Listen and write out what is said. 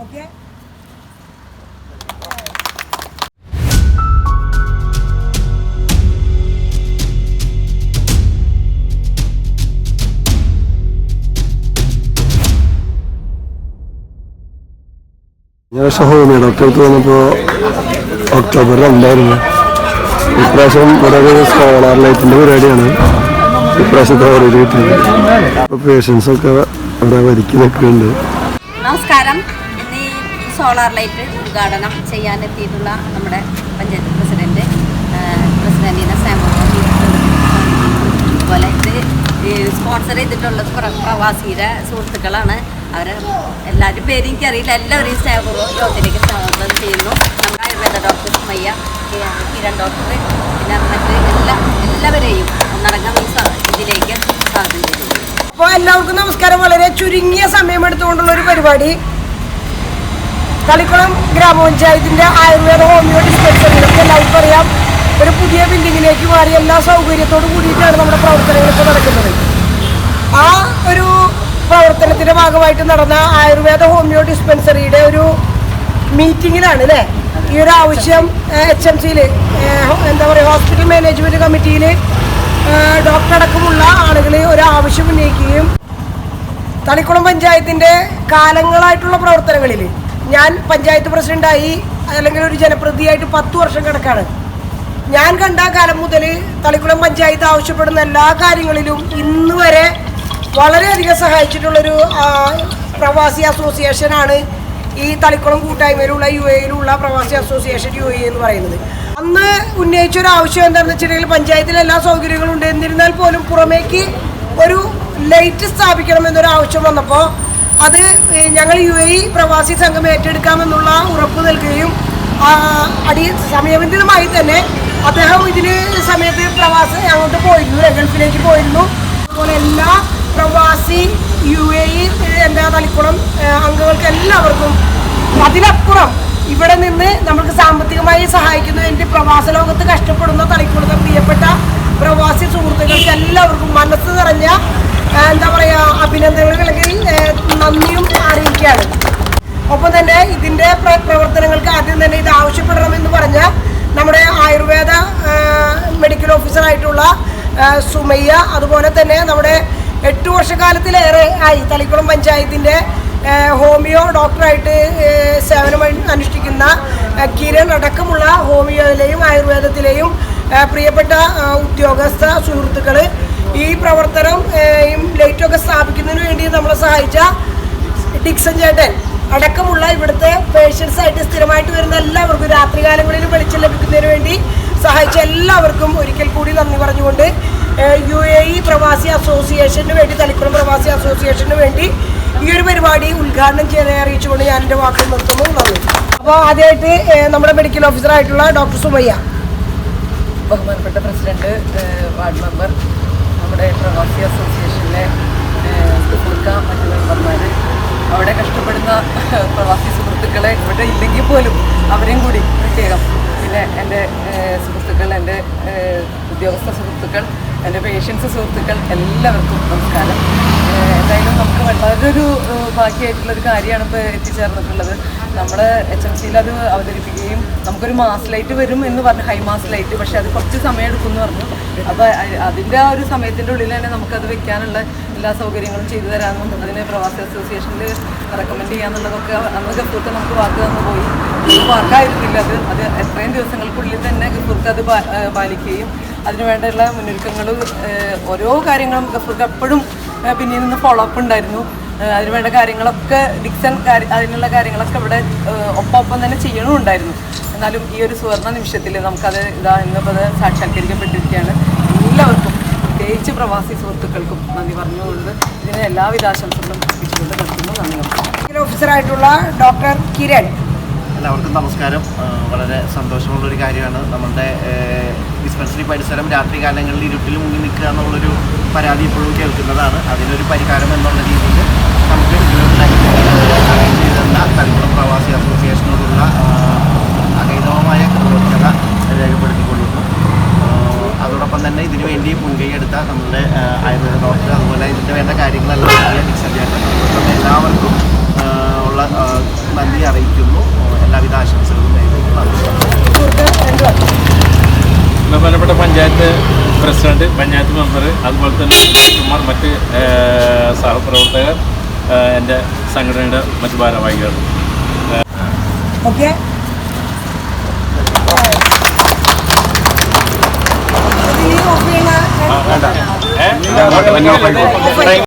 Okay. Homeo ഡോക്ടർക്ക് വന്നപ്പോൾ October 2 ഇപ്രാവശ്യം ഇവിടെ സോളാർ ലൈറ്റിൻ്റെ പരിപാടിയാണ് ഇപ്രാവശ്യത്തെ ഓർഡർ കിട്ടിയത്. അപ്പോൾ പേഷ്യൻസൊക്കെ അവിടെ വരിക്ക് നിൽക്കുന്നുണ്ട്. നമസ്കാരം. ഇന്ന് ഈ സോളാർ ലൈറ്റ് ഉദ്ഘാടനം ചെയ്യാനെത്തിയിട്ടുള്ള നമ്മുടെ പഞ്ചായത്ത് പ്രസിഡന്റിനെ അതുപോലെ ഇത് സ്പോൺസർ ചെയ്തിട്ടുള്ളത് പ്രവാസിയുടെ സുഹൃത്തുക്കളാണ്. അവർ എല്ലാവരും പേരും എനിക്കറിയില്ല. എല്ലാവരെയും സ്നേഹപൂർവ്വം യോഗത്തിലേക്ക് സ്വാഗതം ചെയ്യുന്നു. നമ്മുടെ ആയുർവേദ ഡോക്ടർ സുമയ്യ, കിരൺ ഡോക്ടർ, പിന്നെ മറ്റ് എല്ലാവരെയും ഒന്നടങ്കം ഇതിലേക്ക് സ്വാഗതം ചെയ്യുന്നു. അപ്പോൾ എല്ലാവർക്കും നമസ്കാരം. വളരെ ചുരുങ്ങിയ സമയമെടുത്തുകൊണ്ടുള്ള ഒരു പരിപാടി. തളിക്കുളം ഗ്രാമപഞ്ചായത്തിൻ്റെ ആയുർവേദ ഹോമിയോ ഡിസ്പെൻസറിയിലൊക്കെ എല്ലാവർക്കും അറിയാം, ഒരു പുതിയ ബിൽഡിങ്ങിലേക്ക് മാറി എല്ലാ സൗകര്യത്തോടു കൂടിയിട്ടാണ് നമ്മുടെ പ്രവർത്തനങ്ങളൊക്കെ നടക്കുന്നത്. ആ ഒരു പ്രവർത്തനത്തിൻ്റെ ഭാഗമായിട്ട് നടന്ന ആയുർവേദ ഹോമിയോ ഡിസ്പെൻസറിയുടെ ഒരു മീറ്റിങ്ങിലാണ് അല്ലേ ഈ ഒരു ആവശ്യം HMCയിൽ എന്താ പറയുക ഹോസ്പിറ്റൽ മാനേജ്മെൻറ്റ് കമ്മിറ്റിയിൽ ഡോക്ടർ അടക്കമുള്ള ആളുകൾ ഒരു ആവശ്യം ഉന്നയിക്കുകയും തളിക്കുളം പഞ്ചായത്തിൻ്റെ കാലങ്ങളായിട്ടുള്ള പ്രവർത്തനങ്ങളിൽ ഞാൻ പഞ്ചായത്ത് പ്രസിഡൻ്റായി അല്ലെങ്കിൽ ഒരു ജനപ്രതിനിധിയായിട്ട് 10 വർഷം കിടക്കാണ്. ഞാൻ കണ്ട കാലം മുതൽ തളിക്കുളം പഞ്ചായത്ത് ആവശ്യപ്പെടുന്ന എല്ലാ കാര്യങ്ങളിലും ഇന്ന് വരെ വളരെയധികം സഹായിച്ചിട്ടുള്ളൊരു പ്രവാസി അസോസിയേഷനാണ് ഈ തളിക്കുളം കൂട്ടായ്മയിലുള്ള UAE-യിലുള്ള പ്രവാസി അസോസിയേഷൻ UAE എന്ന് പറയുന്നത്. അന്ന് ഉന്നയിച്ചൊരു ആവശ്യം എന്താണെന്ന് വെച്ചിട്ടുണ്ടെങ്കിൽ പഞ്ചായത്തിൽ എല്ലാ സൗകര്യങ്ങളും ഉണ്ട്, എന്നിരുന്നാൽ പോലും പുറമേക്ക് ഒരു ലൈറ്റ് സ്ഥാപിക്കണമെന്നൊരു ആവശ്യം വന്നപ്പോൾ അത് ഞങ്ങൾ UAE പ്രവാസി സംഘം ഏറ്റെടുക്കാമെന്നുള്ള ഉറപ്പ് നൽകുകയും സമയബന്ധിതമായി തന്നെ അദ്ദേഹം ഇതിന് സമയത്ത് പ്രവാസി അങ്ങോട്ട് പോയിരുന്നു, ഗൾഫിലേക്ക് പോയിരുന്നു. അതുപോലെ എല്ലാ പ്രവാസി UAE എന്താ തളിക്കുളം അംഗങ്ങൾക്ക് എല്ലാവർക്കും അതിലപ്പുറം ഇവിടെ നിന്ന് നമുക്ക് സാമ്പത്തികമായി സഹായിക്കുന്നതിൻ്റെ പ്രവാസ ലോകത്ത് കഷ്ടപ്പെടുന്ന തളിക്കുളത്തെ പ്രിയപ്പെട്ട പ്രവാസി സുഹൃത്തുക്കൾക്ക് എല്ലാവർക്കും മനസ്സ് നിറഞ്ഞ എന്താ പറയുക അഭിനന്ദനങ്ങൾ അല്ലെങ്കിൽ നന്ദിയും അറിയിക്കുകയാണ്. ഒപ്പം തന്നെ ഇതിൻ്റെ പ്രവർത്തനങ്ങൾക്ക് ആദ്യം തന്നെ ഇത് ആവശ്യപ്പെടണമെന്ന് പറഞ്ഞ നമ്മുടെ ആയുർവേദ മെഡിക്കൽ ഓഫീസറായിട്ടുള്ള സുമയ്യ, അതുപോലെ തന്നെ നമ്മുടെ 8 വർഷക്കാലത്തിലേറെ ആയി തളിക്കുളം പഞ്ചായത്തിൻ്റെ ഹോമിയോ ഡോക്ടറായിട്ട് സേവനം അനുഷ്ഠിക്കുന്ന കിരൺ അടക്കമുള്ള ഹോമിയോയിലെയും ആയുർവേദത്തിലെയും പ്രിയപ്പെട്ട ഉദ്യോഗസ്ഥ സുഹൃത്തുക്കൾ, ഈ പ്രവർത്തനം ലൈറ്റൊക്കെ സ്ഥാപിക്കുന്നതിന് വേണ്ടി നമ്മളെ സഹായിച്ച ഡിക്സൺ ചേട്ടൻ അടക്കമുള്ള ഇവിടുത്തെ പേഷ്യൻസായിട്ട് സ്ഥിരമായിട്ട് വരുന്ന എല്ലാവർക്കും രാത്രികാലങ്ങളിൽ വെളിച്ചം ലഭിക്കുന്നതിന് വേണ്ടി സഹായിച്ച എല്ലാവർക്കും ഒരിക്കൽ കൂടി നന്ദി പറഞ്ഞുകൊണ്ട് UAE പ്രവാസി അസോസിയേഷന് വേണ്ടി തളിക്കുളം പ്രവാസി അസോസിയേഷന് വേണ്ടി ഈ ഒരു പരിപാടി ഉദ്ഘാടനം ചെയ്ത് അറിയിച്ചുകൊണ്ട് ഞാൻ എൻ്റെ വാക്കുകൾ നിർത്തുന്നു. നന്ദി. അപ്പോൾ ആദ്യമായിട്ട് നമ്മുടെ മെഡിക്കൽ ഓഫീസറായിട്ടുള്ള ഡോക്ടർ സുമയ്യ. ബഹുമാനപ്പെട്ട പ്രസിഡന്റ്, വാർഡ് മെമ്പർ, നമ്മുടെ പ്രവാസി അസോസിയേഷനിലെ മറ്റു മെമ്പർമാർ, അവിടെ കഷ്ടപ്പെടുന്ന പ്രവാസി സുഹൃത്തുക്കളെ ഇവിടെ ഇല്ലെങ്കിൽ പോലും അവരെയും കൂടി പ്രത്യേകം, പിന്നെ എൻ്റെ സുഹൃത്തുക്കൾ, എൻ്റെ ഉദ്യോഗസ്ഥ സുഹൃത്തുക്കൾ, എൻ്റെ പേഷ്യൻസ് സുഹൃത്തുക്കൾ, എല്ലാവർക്കും നമസ്കാരം. എന്തായാലും നമുക്ക് വളരെയൊരു ഭാഗ്യമായിട്ടുള്ളൊരു കാര്യമാണ് ഇപ്പോൾ എത്തിച്ചേർന്നിട്ടുള്ളത്. നമ്മൾ HMCയിൽ അത് അവതരിപ്പിക്കുകയും നമുക്കൊരു മാസ് ലൈറ്റ് വരും എന്ന് പറഞ്ഞു, ഹൈ മാസ് ലൈറ്റ്, പക്ഷേ അത് കുറച്ച് സമയം എടുക്കുമെന്ന് പറഞ്ഞു. അപ്പോൾ അതിൻ്റെ ആ ഒരു സമയത്തിൻ്റെ ഉള്ളിൽ തന്നെ നമുക്കത് വെക്കാനുള്ള എല്ലാ സൗകര്യങ്ങളും ചെയ്തു തരാമെന്നും അതിനെ പ്രവാസി അസോസിയേഷനിൽ റെക്കമെൻഡ് ചെയ്യാന്നുള്ളതൊക്കെ അന്ന് ഗഫൂർക്ക് നമുക്ക് വാക്ക് തന്നു പോയി. വാക്കായിരുന്നില്ല അത് എത്രയും ദിവസങ്ങൾക്കുള്ളിൽ തന്നെ ഗഫൂർക്ക് അത് പാലിക്കുകയും അതിനുവേണ്ടിയുള്ള മുന്നൊരുക്കങ്ങൾ ഓരോ കാര്യങ്ങളും ഗഫൂർക്ക് എപ്പോഴും പിന്നീട് നിന്ന് ഫോളോ അപ്പ് ഉണ്ടായിരുന്നു. അതിനുവേണ്ട കാര്യങ്ങളൊക്കെ ഡിക്സൺ അതിനുള്ള കാര്യങ്ങളൊക്കെ ഇവിടെ ഒപ്പം തന്നെ ചെയ്യണമുണ്ടായിരുന്നു. എന്നാലും ഈ ഒരു സുവർണ്ണ നിമിഷത്തിൽ നമുക്കത് ഇന്നിപ്പോൾ അത് സാക്ഷാത്കരിക്കപ്പെട്ടിരിക്കുകയാണ്. എല്ലാവർക്കും പ്രത്യേകിച്ച് പ്രവാസി സുഹൃത്തുക്കൾക്കും നന്ദി പറഞ്ഞുകൊണ്ട് ഇതിന് എല്ലാവിധ ആശംസകളും അർപ്പിച്ചുകൊണ്ട് നിർത്തുന്നു. നന്ദി. ഓഫീസറായിട്ടുള്ള ഡോക്ടർ കിരൺ. എല്ലാവർക്കും നമസ്കാരം. വളരെ സന്തോഷമുള്ളൊരു കാര്യമാണ്. നമ്മളുടെ ഡിസ്പെൻസറി പരിസരം രാത്രി കാലങ്ങളിൽ ഇരുട്ടിൽ മുങ്ങി നിൽക്കുക എന്നുള്ളൊരു പരാതി ഇപ്പോഴും കേൾക്കുന്നതാണ്. അതിനൊരു പരിഹാരം എന്നുള്ള രീതിയിൽ നമുക്ക് ചെയ്തിരുന്ന തളിക്കുളം പ്രവാസി അസോസിയേഷനോടുള്ള അകൈതവമായ കൃതജ്ഞത രേഖപ്പെടുത്തിക്കൊള്ളുന്നു. അതോടൊപ്പം തന്നെ ഇതിനു വേണ്ടി മുൻകൈയെടുത്ത നമ്മുടെ ആയുർവേദ ഡോക്ടർ, അതുപോലെ ഇതിൻ്റെ വേണ്ട കാര്യങ്ങളെല്ലാം ഡിക്സൺ ചേട്ടൻ, എല്ലാവർക്കും ഉള്ള നന്ദി അറിയിക്കുന്നു. എല്ലാവിധ ആശംസകളും നേരുന്നു. ബഹുമാനപ്പെട്ട പഞ്ചായത്ത് പ്രസിഡന്റ്, പഞ്ചായത്ത് മെമ്പർ, അതുപോലെ തന്നെ മറ്റ് സഹപ്രവർത്തകർ, എൻ്റെ സംഘടനയുടെ മറ്റ് ഭാരവാഹികൾ. ഓക്കെ. വേണ്ട